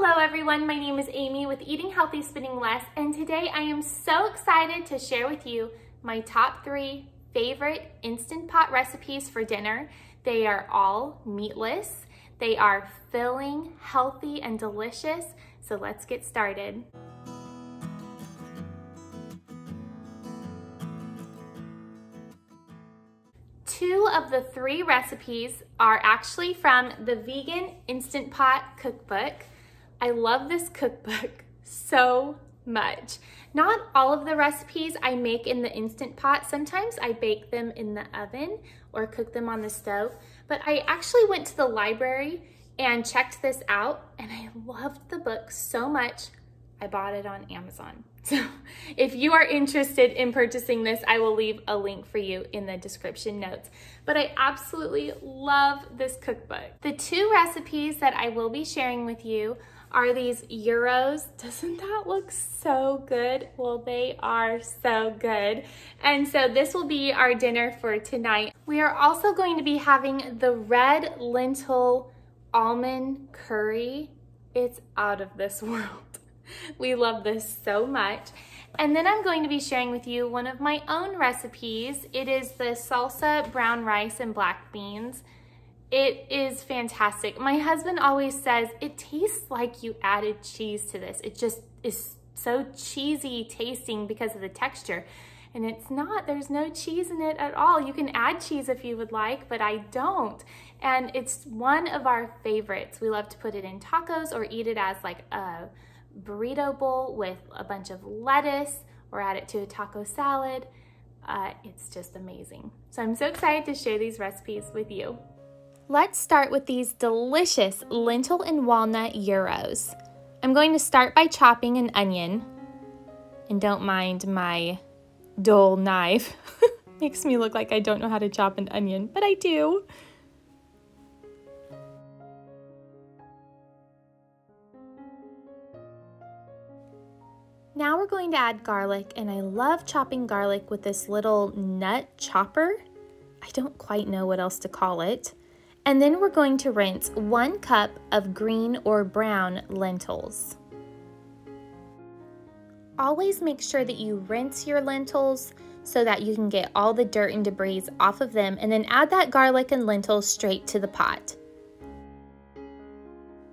Hello everyone, my name is Amy with Eating Healthy, Spending Less, and today I am so excited to share with you my top 3 favorite Instant Pot recipes for dinner. They are all meatless, they are filling, healthy, and delicious, so let's get started. Two of the 3 recipes are actually from the Vegan Instant Pot cookbook. I love this cookbook so much. Not all of the recipes I make in the Instant Pot. Sometimes I bake them in the oven or cook them on the stove, but I actually went to the library and checked this out and I loved the book so much, I bought it on Amazon. So if you are interested in purchasing this, I will leave a link for you in the description notes. But I absolutely love this cookbook. The 2 recipes that I will be sharing with you are these gyros. Doesn't that look so good? Well, they are so good. And so this will be our dinner for tonight. We are also going to be having the red lentil almond curry. It's out of this world. We love this so much. And then I'm going to be sharing with you one of my own recipes. It is the salsa brown rice and black beans. It is fantastic. My husband always says it tastes like you added cheese to this. It just is so cheesy tasting because of the texture. And it's not, there's no cheese in it at all. You can add cheese if you would like, but I don't. And it's one of our favorites. We love to put it in tacos or eat it as like a burrito bowl with a bunch of lettuce or add it to a taco salad. It's just amazing. So I'm so excited to share these recipes with you. Let's start with these delicious lentil and walnut gyros. I'm going to start by chopping an onion. And don't mind my dull knife. Makes me look like I don't know how to chop an onion, but I do. Now we're going to add garlic, and I love chopping garlic with this little nut chopper. I don't quite know what else to call it. And then we're going to rinse 1 cup of green or brown lentils. Always make sure that you rinse your lentils so that you can get all the dirt and debris off of them, and then add that garlic and lentils straight to the pot.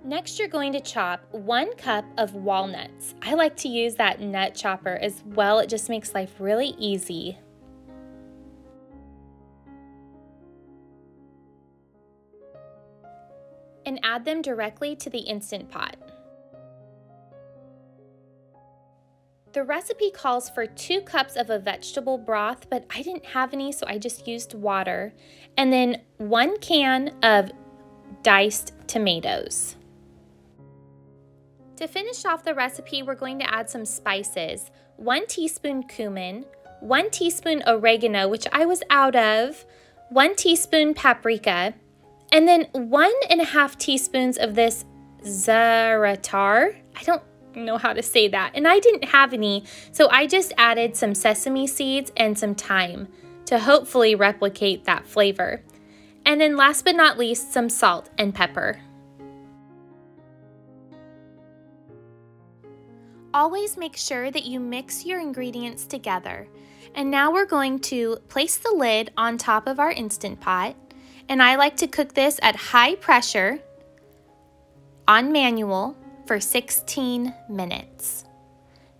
Next, you're going to chop 1 cup of walnuts. I like to use that nut chopper as well. It just makes life really easy. And add them directly to the Instant Pot. The recipe calls for 2 cups of a vegetable broth, but I didn't have any, so I just used water. And then 1 can of diced tomatoes. To finish off the recipe, we're going to add some spices. 1 teaspoon cumin, 1 teaspoon oregano, which I was out of, 1 teaspoon paprika, and then 1.5 teaspoons of this za'atar. I don't know how to say that, and I didn't have any, so I just added some sesame seeds and some thyme to hopefully replicate that flavor. And then last but not least, some salt and pepper. Always make sure that you mix your ingredients together. And now we're going to place the lid on top of our Instant Pot. And I like to cook this at high pressure on manual for 16 minutes.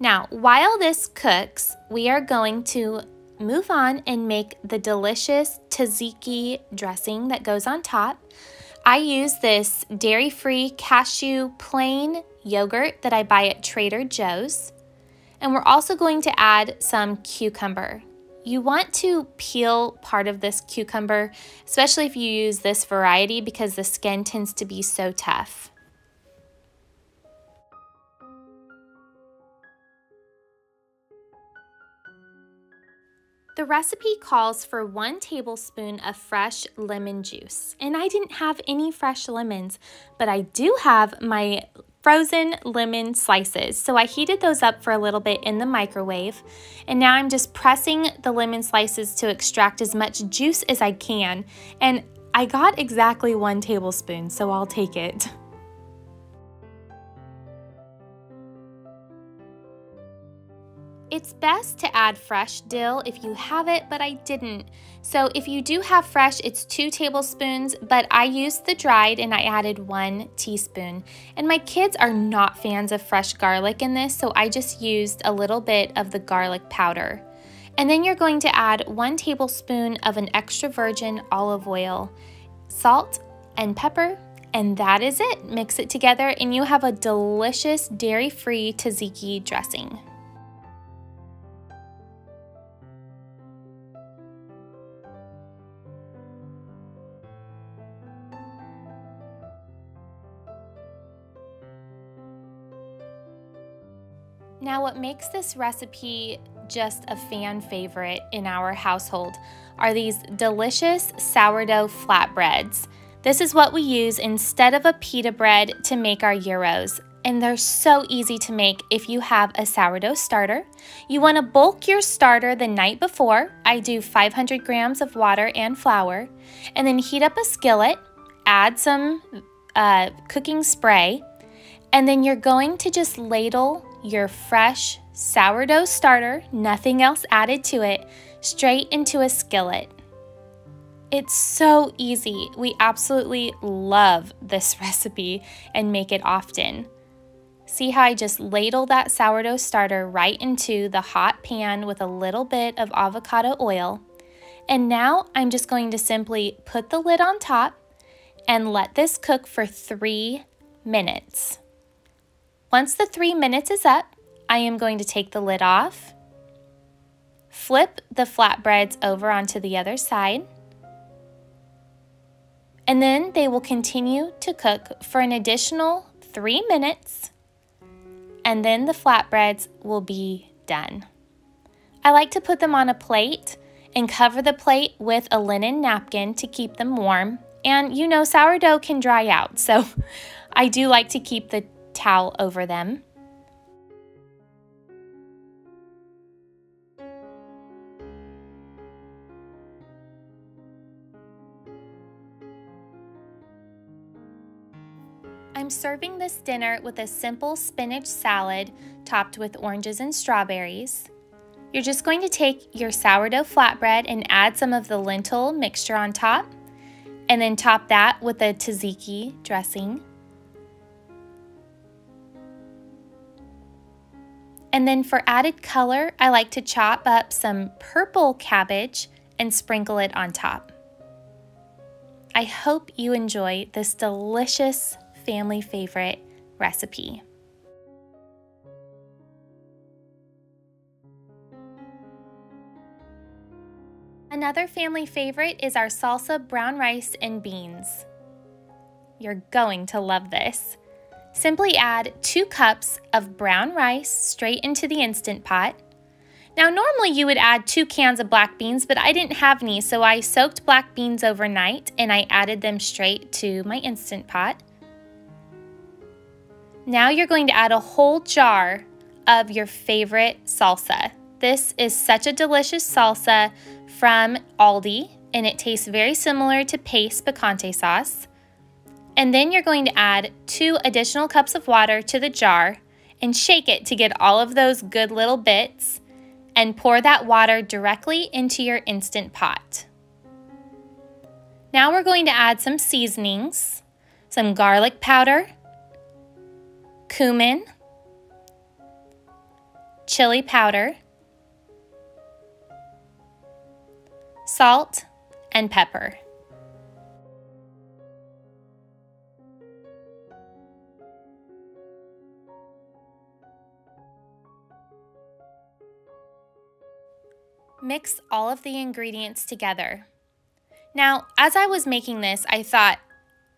Now, while this cooks, we are going to move on and make the delicious tzatziki dressing that goes on top. I use this dairy-free cashew plain yogurt that I buy at Trader Joe's. And we're also going to add some cucumber. You want to peel part of this cucumber, especially if you use this variety because the skin tends to be so tough. The recipe calls for 1 tablespoon of fresh lemon juice, and I didn't have any fresh lemons, but I do have my frozen lemon slices. So I heated those up for a little bit in the microwave, and now I'm just pressing the lemon slices to extract as much juice as I can, and I got exactly 1 tablespoon, so I'll take it. It's best to add fresh dill if you have it, but I didn't. So if you do have fresh, it's 2 tablespoons, but I used the dried and I added 1 teaspoon. And my kids are not fans of fresh garlic in this, so I just used a little bit of the garlic powder. And then you're going to add 1 tablespoon of an extra virgin olive oil, salt and pepper, and that is it. Mix it together and you have a delicious dairy-free tzatziki dressing. Now, what makes this recipe just a fan favorite in our household are these delicious sourdough flatbreads. This is what we use instead of a pita bread to make our gyros, and they're so easy to make if you have a sourdough starter. You want to bulk your starter the night before. I do 500 grams of water and flour, and then heat up a skillet, add some cooking spray, and then you're going to just ladle your fresh sourdough starter, nothing else added to it, straight into a skillet. It's so easy. We absolutely love this recipe and make it often. See how I just ladle that sourdough starter right into the hot pan with a little bit of avocado oil. And now I'm just going to simply put the lid on top and let this cook for 3 minutes. Once the 3 minutes is up, I am going to take the lid off, flip the flatbreads over onto the other side, and then they will continue to cook for an additional 3 minutes, and then the flatbreads will be done. I like to put them on a plate and cover the plate with a linen napkin to keep them warm. And you know, sourdough can dry out, so I do like to keep the towel over them. I'm serving this dinner with a simple spinach salad topped with oranges and strawberries. You're just going to take your sourdough flatbread and add some of the lentil mixture on top, and then top that with a tzatziki dressing. And then for added color, I like to chop up some purple cabbage and sprinkle it on top. I hope you enjoy this delicious family favorite recipe. Another family favorite is our salsa brown rice and beans. You're going to love this. Simply add 2 cups of brown rice straight into the Instant Pot. Now normally you would add 2 cans of black beans, but I didn't have any, so I soaked black beans overnight and I added them straight to my Instant Pot. Now you're going to add a whole jar of your favorite salsa. This is such a delicious salsa from Aldi, and it tastes very similar to paste picante sauce. And then you're going to add 2 additional cups of water to the jar and shake it to get all of those good little bits, and pour that water directly into your Instant Pot. Now we're going to add some seasonings, some garlic powder, cumin, chili powder, salt, and pepper. Mix all of the ingredients together. Now, as I was making this, I thought,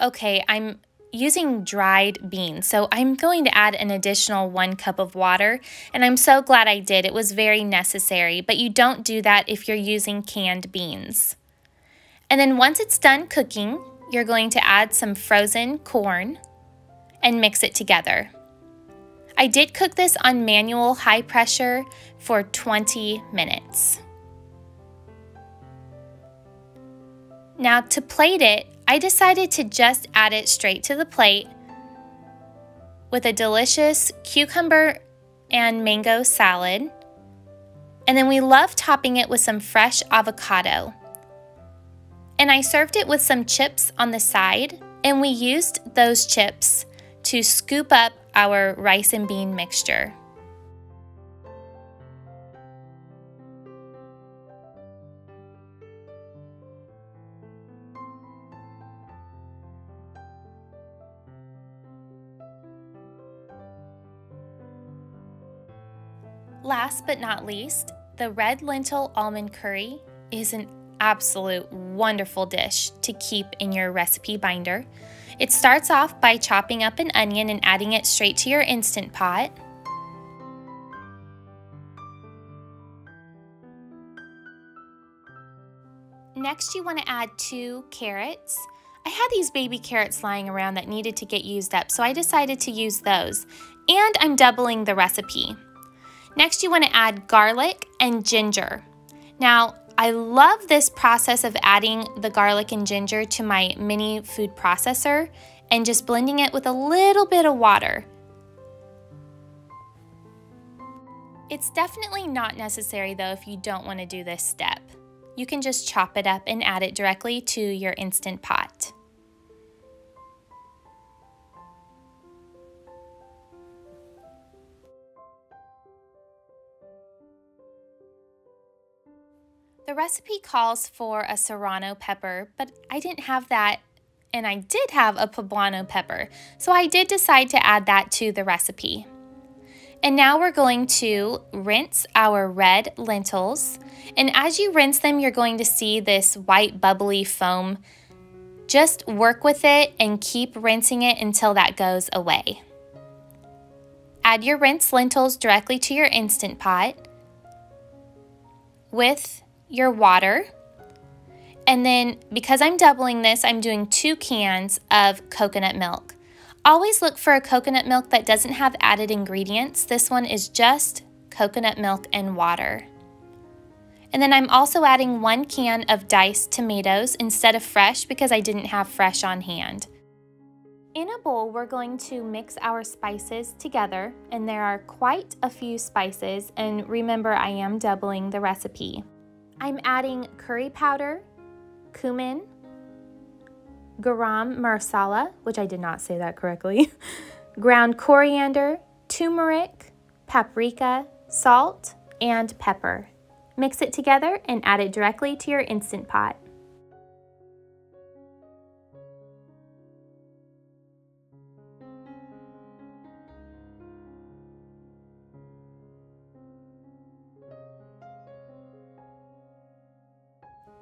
okay, I'm using dried beans, so I'm going to add an additional 1 cup of water, and I'm so glad I did. It was very necessary, but you don't do that if you're using canned beans. And then once it's done cooking, you're going to add some frozen corn and mix it together. I did cook this on manual high pressure for 20 minutes. Now to plate it, I decided to just add it straight to the plate with a delicious cucumber and mango salad And then we love topping it with some fresh avocado. And I served it with some chips on the side, and we used those chips to scoop up our rice and bean mixture. Last but not least, the red lentil almond curry is an absolute wonderful dish to keep in your recipe binder. It starts off by chopping up an onion and adding it straight to your Instant Pot. Next, you want to add 2 carrots. I had these baby carrots lying around that needed to get used up, so I decided to use those. And I'm doubling the recipe. Next, you want to add garlic and ginger. Now, I love this process of adding the garlic and ginger to my mini food processor and just blending it with a little bit of water. It's definitely not necessary though if you don't want to do this step. You can just chop it up and add it directly to your Instant Pot. The recipe calls for a serrano pepper, but I didn't have that, and I did have a poblano pepper, so I did decide to add that to the recipe. And now we're going to rinse our red lentils, and as you rinse them, you're going to see this white bubbly foam. Just work with it and keep rinsing it until that goes away. Add your rinsed lentils directly to your Instant Pot with your water, and then because I'm doubling this, I'm doing 2 cans of coconut milk. Always look for a coconut milk that doesn't have added ingredients. This one is just coconut milk and water. And then I'm also adding 1 can of diced tomatoes instead of fresh because I didn't have fresh on hand. In a bowl, we're going to mix our spices together, and there are quite a few spices, and remember, I am doubling the recipe. I'm adding curry powder, cumin, garam masala, which I did not say that correctly, ground coriander, turmeric, paprika, salt, and pepper. Mix it together and add it directly to your Instant Pot.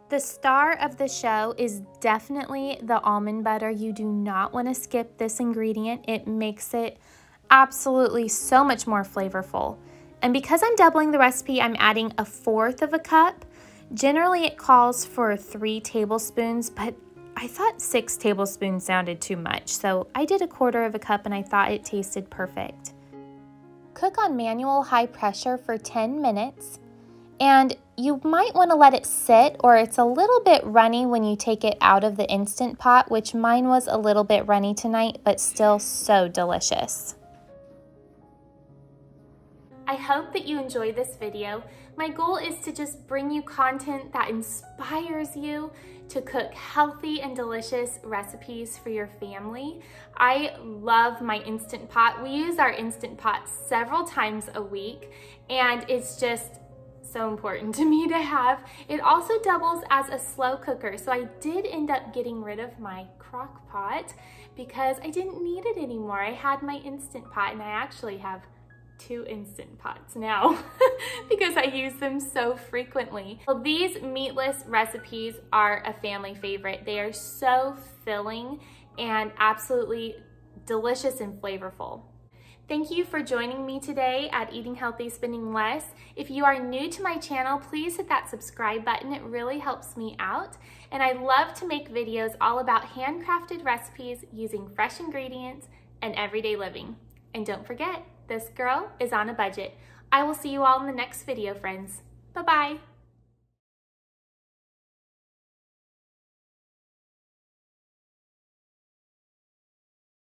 The star of the show is definitely the almond butter. You do not want to skip this ingredient. It makes it absolutely so much more flavorful. And because I'm doubling the recipe, I'm adding 1/4 of a cup. Generally, it calls for 3 tablespoons, but I thought 6 tablespoons sounded too much. So I did 1/4 of a cup and I thought it tasted perfect. Cook on manual high pressure for 10 minutes. And you might want to let it sit, or it's a little bit runny when you take it out of the Instant Pot, which mine was a little bit runny tonight, but still so delicious. I hope that you enjoyed this video. My goal is to just bring you content that inspires you to cook healthy and delicious recipes for your family. I love my Instant Pot. We use our Instant Pot several times a week, and it's just so important to me to have. It also doubles as a slow cooker, so I did end up getting rid of my crock pot because I didn't need it anymore. I had my Instant Pot, and I actually have 2 Instant Pots now because I use them so frequently. Well, these meatless recipes are a family favorite. They are so filling and absolutely delicious and flavorful. Thank you for joining me today at Eating Healthy, Spending Less. If you are new to my channel, please hit that subscribe button. It really helps me out. And I love to make videos all about handcrafted recipes using fresh ingredients and everyday living. And don't forget, this girl is on a budget. I will see you all in the next video, friends. Bye-bye.